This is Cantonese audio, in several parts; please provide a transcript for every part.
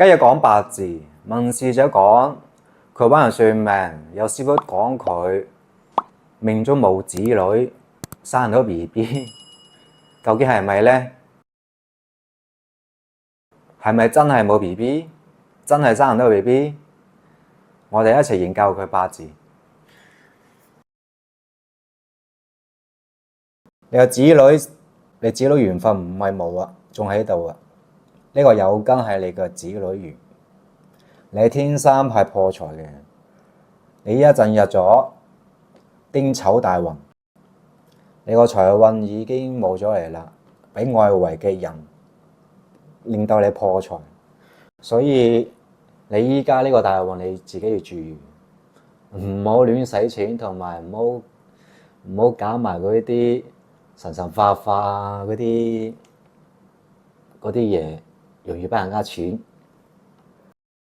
今日講八字，問事者講佢揾人算命，有師傅講佢命中冇子女，生唔到 BB， 究竟係咪呢？係咪真係冇 BB？ 真係生唔到 BB？ 我哋一齊研究佢八字。你個子女，你子女緣分唔係冇啊，仲喺度啊。呢個酉根係你個子女緣，你天生係破財嘅。你一陣入咗丁丑大運，你個財運已經冇咗嚟啦，俾外圍嘅人令到你破財，所以你依家呢個大運你自己要注意，唔好亂使錢，同埋唔好搞埋嗰啲神化化嗰啲嘢，容易俾人呃錢。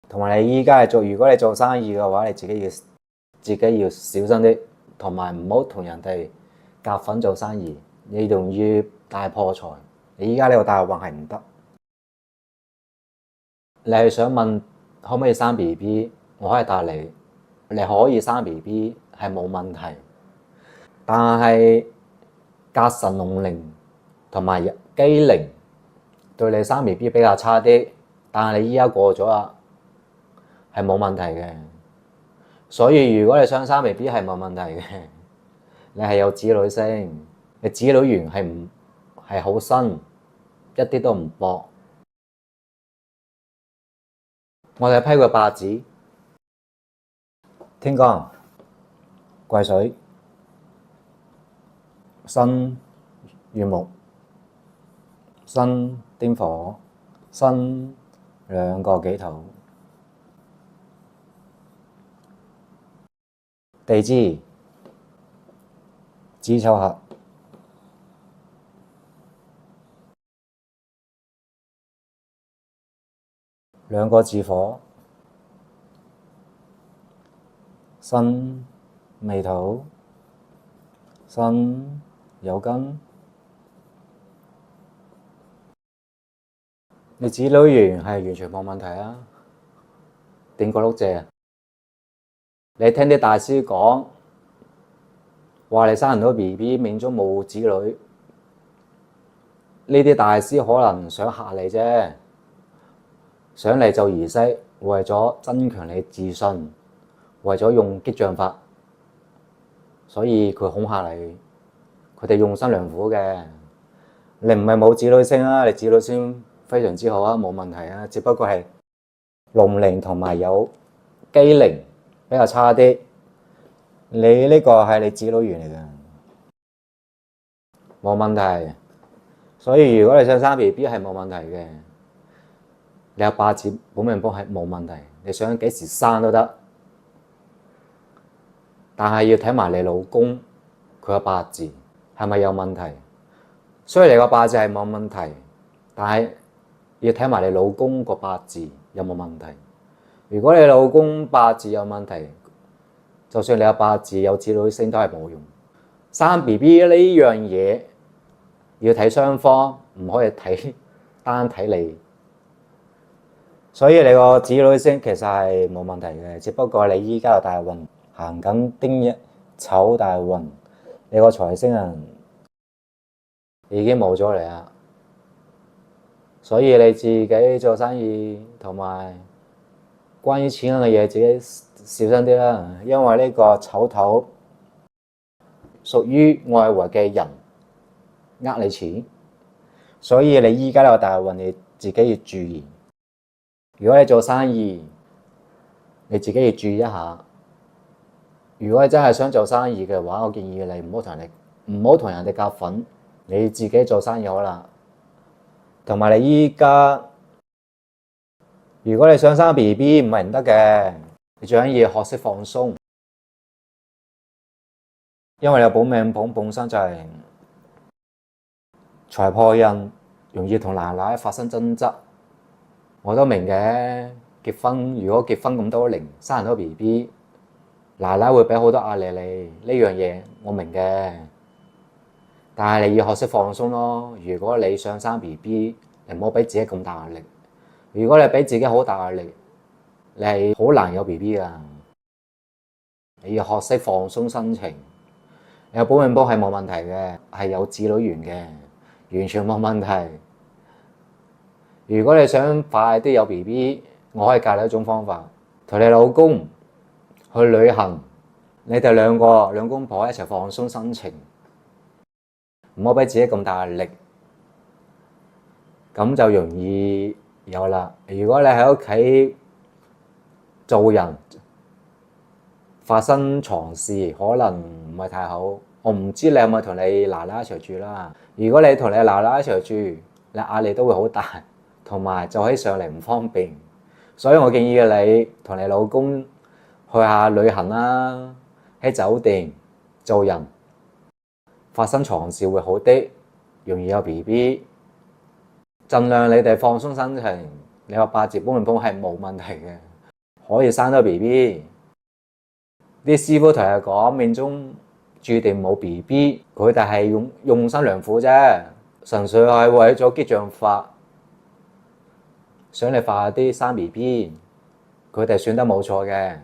同埋你依家係如果你做生意嘅話，你自己要小心啲，同埋唔好同人哋夾份做生意，你容易大破財。你依家呢個大運係唔得。你係想問可唔可以生 BB？ 我可以答你，你可以生 BB 係冇問題，但係甲辰龍齡同埋機靈對你生 BB 比較差啲，但係你依家過咗啦，係冇問題嘅。所以如果你想生 BB 係冇問題嘅，你係有子女星，你子女緣係好新，一啲都唔薄。我哋批個八字：天干癸水，辛乙木，辛丁火，辛兩個幾頭。地支子丑合，兩個字火，辛未土，辛酉根。你子女緣係完全冇問題啊！點個碌蔗？你聽啲大師講話你生唔到 BB， 命中冇子女，呢啲大師可能想嚇你啫，想嚟做儀式，為咗增強你自信，為咗用激將法，所以佢恐嚇你。佢哋用心良苦嘅。你唔係冇子女星啊，你子女星非常之好啊，冇問題啊，只不過係龍齡同埋有機靈比較差啲。你呢個係你子女緣嚟嘅，冇問題。所以如果你想生 BB 係冇問題嘅，你有八字本命簿係冇問題，你想幾時生都得，但係要睇埋你老公佢個八字係咪有問題。所以你個八字係冇問題，但係要睇埋你老公個八字有冇問題。如果你老公八字有問題，就算你有八字有子女星都係冇用。生 BB 呢樣嘢要睇雙方，唔可以單睇你。所以你個子女星其實係冇問題嘅，只不過你依家個大運行緊丁丑大運，你個財星啊已經冇咗嚟啦。所以你自己做生意同埋關於錢嘅嘢自己小心啲啦，因為呢個丑土屬於外圍嘅人呃你錢，所以你依家呢個大運你自己要注意。如果你做生意，你自己要注意一下。如果你真係想做生意嘅話，我建議你唔好同人哋夾份，你自己做生意好啦。同埋你依家，如果你想生 BB 唔係唔得嘅，你最緊要學識放鬆，因為你本命盤本身就係財破印，容易同奶奶發生爭執。我都明嘅，如果結婚咁多年，生唔到 BB， 奶奶會俾好多壓力你，呢樣嘢我明嘅。但係你要學識放鬆咯。如果你想生 BB， 你唔好俾自己咁大壓力。如果你俾自己好大壓力，你係好難有 BB 㗎。你要學識放鬆心情。有保命波係冇問題嘅，係有子女緣嘅，完全冇問題。如果你想快啲有 BB，我可以教你一種方法，同你老公去旅行，你哋兩公婆一齊放鬆心情，唔好俾自己咁大壓力，咁就容易有啦。如果你喺屋企做人發生床事，可能唔係太好。我唔知你有冇同你奶奶一齊住啦。如果你同你奶奶一齊住，你壓力都會好大，同埋就起上嚟唔方便。所以我建議你同你老公去下旅行啦，喺酒店做人發生床事會好啲，容易有 BB。盡量你哋放鬆心情。你話八字保命波係冇問題嘅，可以生到 BB。啲師傅同你講命中注定冇 BB， 佢哋係用心良苦啫，純粹係為咗激將法，想你快啲生 BB。佢哋選得冇錯嘅，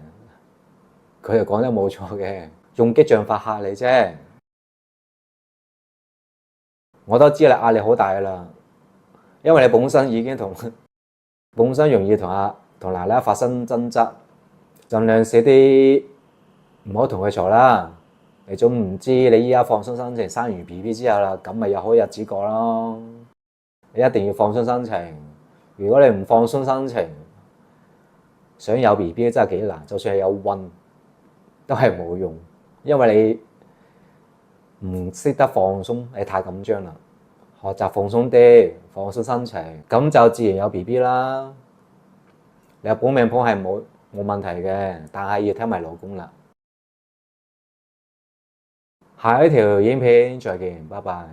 佢哋講得冇錯嘅，用激將法嚇你啫。我都知你壓力好大啦，因為你本身已經本身容易同奶奶發生爭執，盡量少啲唔好同佢嘈啦。你總唔知你依家放鬆心情，生完 BB 之後啦，咁咪有好日子過咯。你一定要放鬆心情。如果你唔放鬆心情，想有 BB 真係幾難。就算係有運，都係冇用，因為你唔識得放鬆，你太緊張啦。學習放鬆啲，放鬆心情，咁就自然有 BB 啦。你有保命盤係冇問題嘅，但係要睇埋老公啦。下一條影片再見，拜拜。